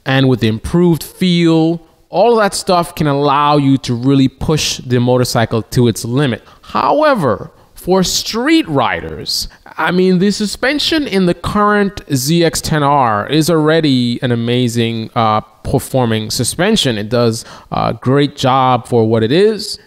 and with the improved feel, all of that stuff can allow you to really push the motorcycle to its limit. However, for street riders, I mean, the suspension in the current ZX10R is already an amazing performing suspension. It does a great job for what it is.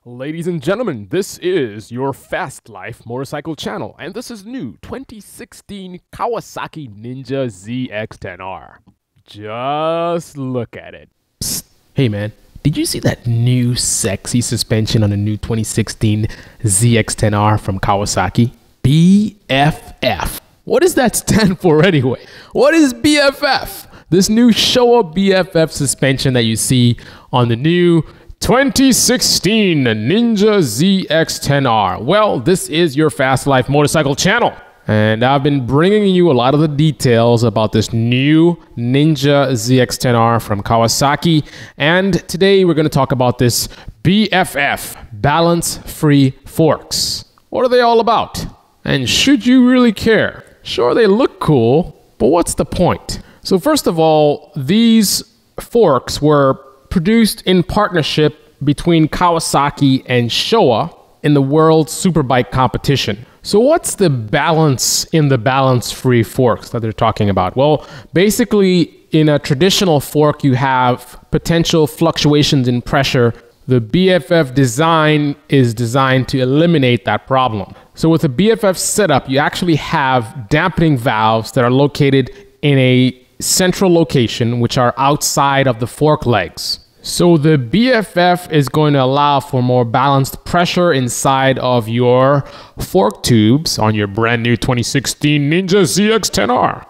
Ladies and gentlemen, this is your Fast Life motorcycle channel, and this is new 2016 Kawasaki Ninja ZX10R. Just look at it. Psst. Hey man, did you see that new sexy suspension on the new 2016 ZX10R from Kawasaki? BFF. What does that stand for anyway? What is BFF? This new Showa BFF suspension that you see on the new 2016 Ninja ZX10R. Well, this is your Fast Life motorcycle channel, and I've been bringing you a lot of the details about this new Ninja ZX10R from Kawasaki, and today we're going to talk about this BFF, balance-free forks. What are they all about? And should you really care? Sure, they look cool, but what's the point? So first of all, these forks were produced in partnership between Kawasaki and Showa in the World Superbike competition. So what's the balance in the balance-free forks that they're talking about? Well, basically, in a traditional fork, you have potential fluctuations in pressure. The BFF design is designed to eliminate that problem. So with a BFF setup, you actually have dampening valves that are located in a central location, which are outside of the fork legs. So the BFF is going to allow for more balanced pressure inside of your fork tubes on your brand new 2016 Ninja ZX10R.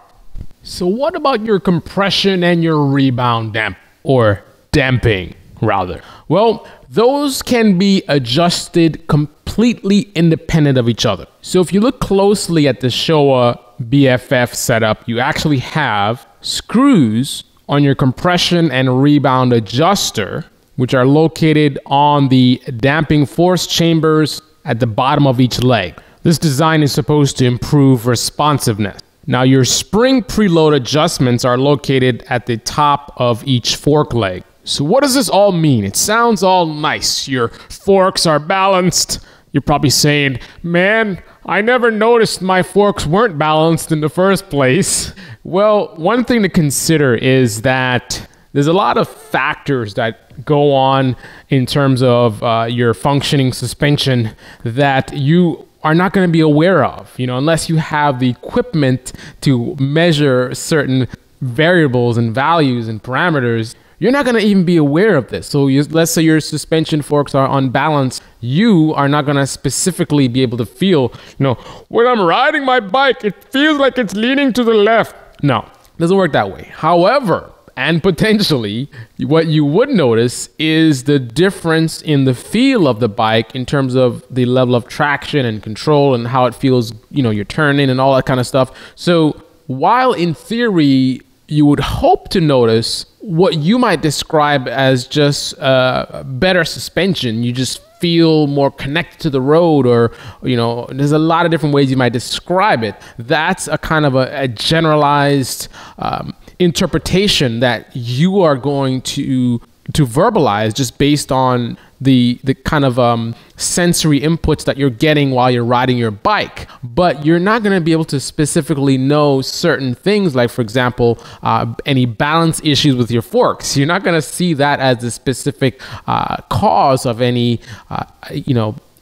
So what about your compression and your rebound damping rather? Well, those can be adjusted completely independent of each other. So if you look closely at the Showa BFF setup, you actually have screws on your compression and rebound adjuster, which are located on the damping force chambers at the bottom of each leg. This design is supposed to improve responsiveness. Now, your spring preload adjustments are located at the top of each fork leg. So what does this all mean? It sounds all nice. Your forks are balanced. You're probably saying, man, I never noticed my forks weren't balanced in the first place. Well, one thing to consider is that there's a lot of factors that go on in terms of your functioning suspension that you are not going to be aware of, unless you have the equipment to measure certain variables and values and parameters. You're not going to even be aware of this. So let's say your suspension forks are unbalanced. You are not going to specifically be able to feel, when I'm riding my bike, it feels like it's leaning to the left. No, it doesn't work that way. However, and potentially, what you would notice is the difference in the feel of the bike in terms of the level of traction and control and how it feels, you're turning and all that kind of stuff. So while in theory, you would hope to notice what you might describe as just better suspension. You just feel more connected to the road, or there's a lot of different ways you might describe it. That's a kind of a generalized interpretation that you are going to verbalize just based on the kind of sensory inputs that you're getting while you're riding your bike. But you're not going to be able to specifically know certain things, like, for example, any balance issues with your forks. You're not going to see that as the specific cause of any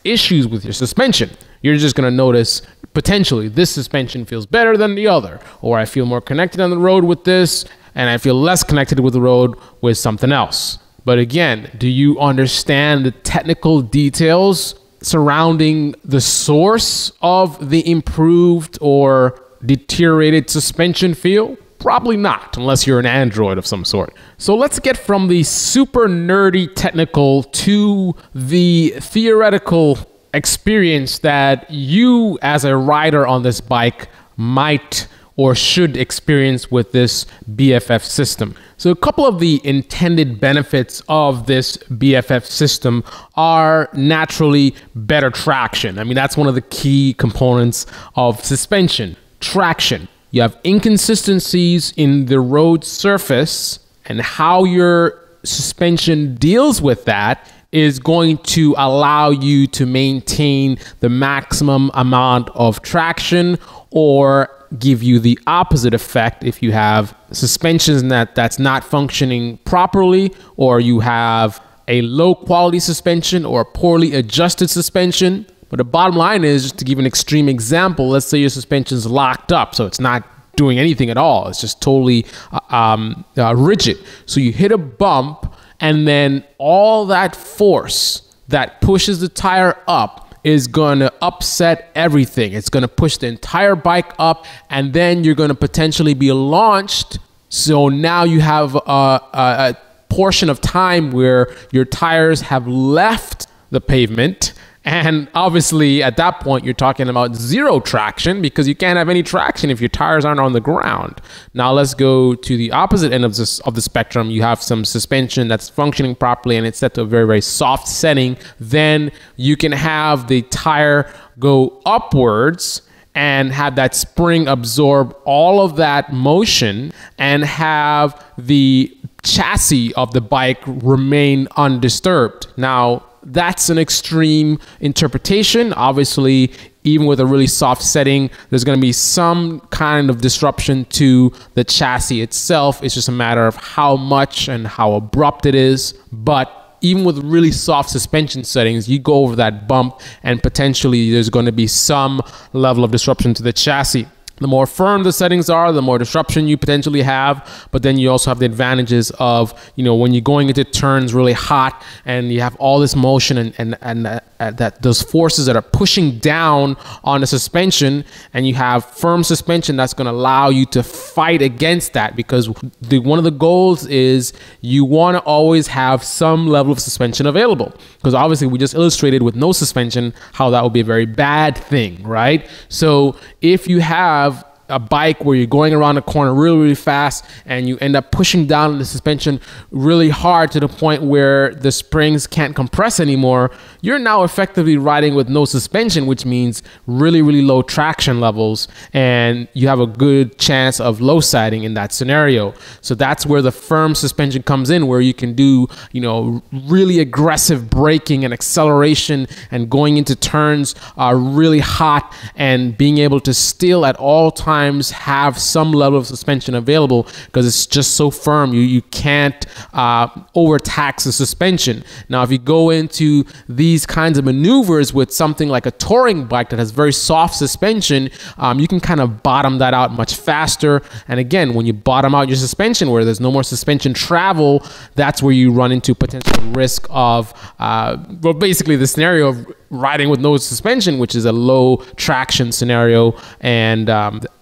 issues with your suspension. You're just going to notice potentially this suspension feels better than the other, or I feel more connected on the road with this, and I feel less connected with the road with something else. But again, do you understand the technical details surrounding the source of the improved or deteriorated suspension feel? Probably not, unless you're an android of some sort. So let's get from the super nerdy technical to the theoretical experience that you as a rider on this bike might or should experience with this BFF system. So a couple of the intended benefits of this BFF system are naturally better traction. I mean, that's one of the key components of suspension, traction. You have inconsistencies in the road surface, and how your suspension deals with that is going to allow you to maintain the maximum amount of traction, or give you the opposite effect if you have suspensions that's not functioning properly, or you have a low quality suspension or a poorly adjusted suspension. But the bottom line is, just to give an extreme example, let's say your suspension is locked up, so it's not doing anything at all. It's just totally rigid. So you hit a bump, and then all that force that pushes the tire up is going to upset everything. It's going to push the entire bike up, and then you're going to potentially be launched. So now you have a portion of time where your tires have left the pavement. And obviously at that point, you're talking about zero traction, because you can't have any traction if your tires aren't on the ground. Now let's go to the opposite end of the spectrum. You have some suspension that's functioning properly and it's set to a very, very soft setting. Then you can have the tire go upwards and have that spring absorb all of that motion, and have the chassis of the bike remain undisturbed. Now, that's an extreme interpretation. Obviously, even with a really soft setting, there's going to be some kind of disruption to the chassis itself. It's just a matter of how much and how abrupt it is. But even with really soft suspension settings, you go over that bump and potentially there's going to be some level of disruption to the chassis. The more firm the settings are, the more disruption you potentially have. But then you also have the advantages of, when you're going into turns really hot and you have all this motion and that those forces that are pushing down on the suspension, and you have firm suspension that's going to allow you to fight against that, because one of the goals is you want to always have some level of suspension available, because obviously we just illustrated with no suspension how that would be a very bad thing, right? So if you have a bike where you're going around a corner really, really fast and you end up pushing down the suspension really hard to the point where the springs can't compress anymore, you're now effectively riding with no suspension, which means really, really low traction levels, and you have a good chance of low siding in that scenario. So that's where the firm suspension comes in, where you can do, really aggressive braking and acceleration and going into turns really hot, and being able to still at all times have some level of suspension available, because it's just so firm. You can't overtax the suspension. Now, if you go into these kinds of maneuvers with something like a touring bike that has very soft suspension, you can kind of bottom that out much faster. And again, when you bottom out your suspension, where there's no more suspension travel, that's where you run into potential risk of, basically the scenario of riding with no suspension, which is a low traction scenario, and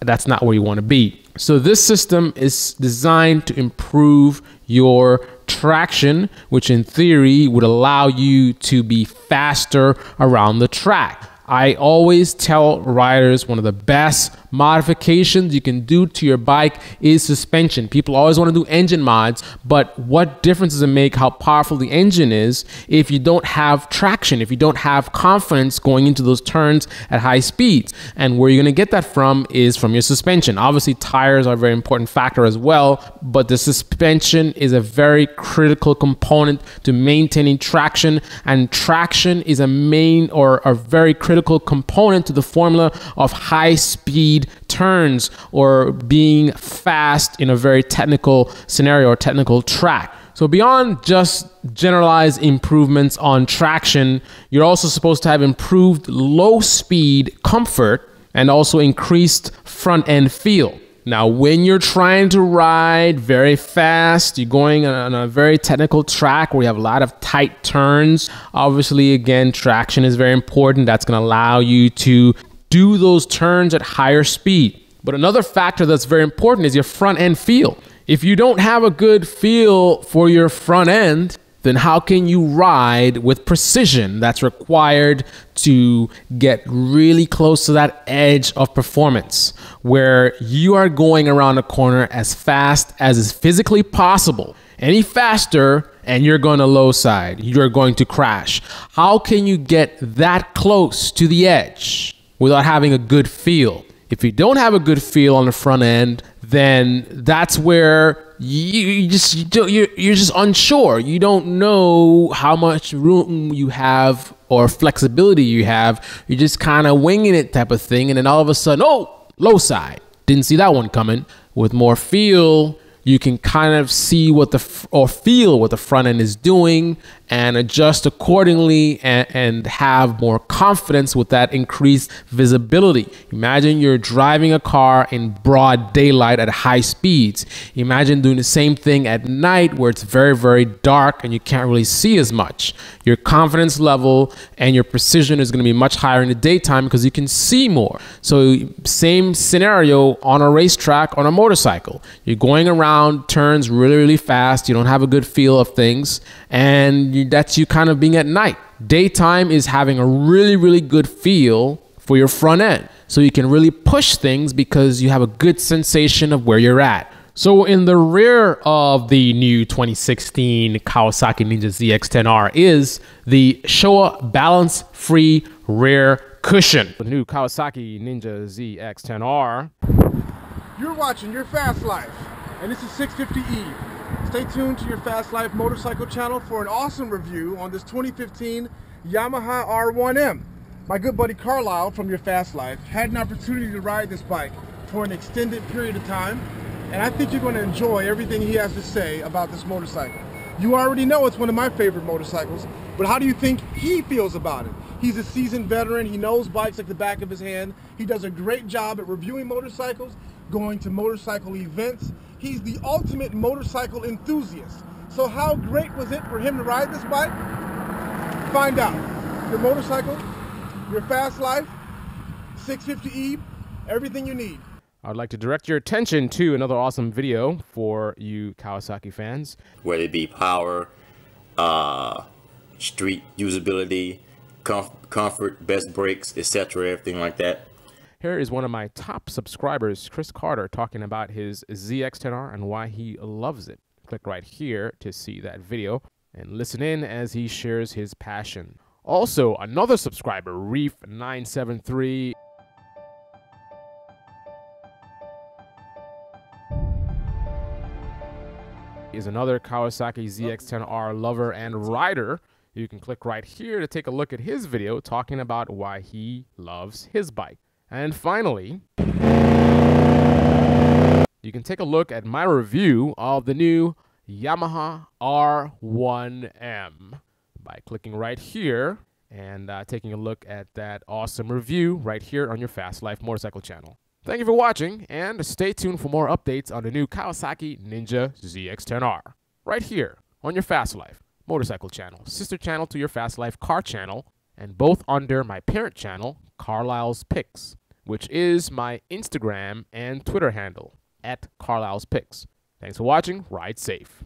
that's not where you want to be. So this system is designed to improve your traction, which in theory would allow you to be faster around the track. I always tell riders one of the best modifications you can do to your bike is suspension. People always want to do engine mods, but what difference does it make how powerful the engine is if you don't have traction, if you don't have confidence going into those turns at high speeds? And where you're going to get that from is from your suspension. Obviously, tires are a very important factor as well, but the suspension is a very critical component to maintaining traction, and traction is a main or a very critical component to the formula of high speed turns, or being fast in a very technical scenario or technical track. So beyond just generalized improvements on traction, you're also supposed to have improved low speed comfort and also increased front end feel. Now, when you're trying to ride very fast, you're going on a very technical track where you have a lot of tight turns. Obviously, again, traction is very important. That's going to allow you to do those turns at higher speed. But another factor that's very important is your front end feel. If you don't have a good feel for your front end, then how can you ride with precision that's required to get really close to that edge of performance where you are going around a corner as fast as is physically possible? Any faster and you're going to low side, you're going to crash. How can you get that close to the edge without having a good feel? If you don't have a good feel on the front end, then that's where you're just unsure. You don't know how much room you have or flexibility you have. You're just kind of winging it type of thing. And then all of a sudden, oh, low side. Didn't see that one coming. With more feel, you can kind of see what feel what the front end is doing and adjust accordingly and have more confidence with that increased visibility. Imagine you're driving a car in broad daylight at high speeds. Imagine doing the same thing at night where it's very, very dark and you can't really see as much. Your confidence level and your precision is going to be much higher in the daytime because you can see more. So same scenario on a racetrack on a motorcycle. You're going around turns really, really fast. You don't have a good feel of things, and that's you kind of being at night. Daytime is having a really, really good feel for your front end. So you can really push things because you have a good sensation of where you're at. So in the rear of the new 2016 Kawasaki Ninja ZX10R is the Showa balance-free rear cushion. The new Kawasaki Ninja ZX10R. You're watching Your Fast Life, and this is 650E. Stay tuned to Your Fast Life motorcycle channel for an awesome review on this 2015 Yamaha R1M. My good buddy Carlyle from Your Fast Life had an opportunity to ride this bike for an extended period of time, and I think you're going to enjoy everything he has to say about this motorcycle. You already know it's one of my favorite motorcycles, but how do you think he feels about it? He's a seasoned veteran. He knows bikes like the back of his hand. He does a great job at reviewing motorcycles, going to motorcycle events. He's the ultimate motorcycle enthusiast. So how great was it for him to ride this bike? Find out. Your motorcycle, Your Fast Life, 650E, everything you need. I'd like to direct your attention to another awesome video for you Kawasaki fans. Whether it be power, street usability, comfort, best brakes, etc., everything like that. Here is one of my top subscribers, Chris Carter, talking about his ZX10R and why he loves it. Click right here to see that video and listen in as he shares his passion. Also, another subscriber, Reef973, is another Kawasaki ZX10R lover and rider. You can click right here to take a look at his video talking about why he loves his bike. And finally, you can take a look at my review of the new Yamaha R1M by clicking right here and taking a look at that awesome review right here on your Fast Life motorcycle channel. Thank you for watching, and stay tuned for more updates on the new Kawasaki Ninja ZX10R right here on your Fast Life motorcycle channel, sister channel to your Fast Life car channel, and both under my parent channel, Carlyle's Picks, which is my Instagram and Twitter handle, @Carlyle's Picks. Thanks for watching. Ride safe.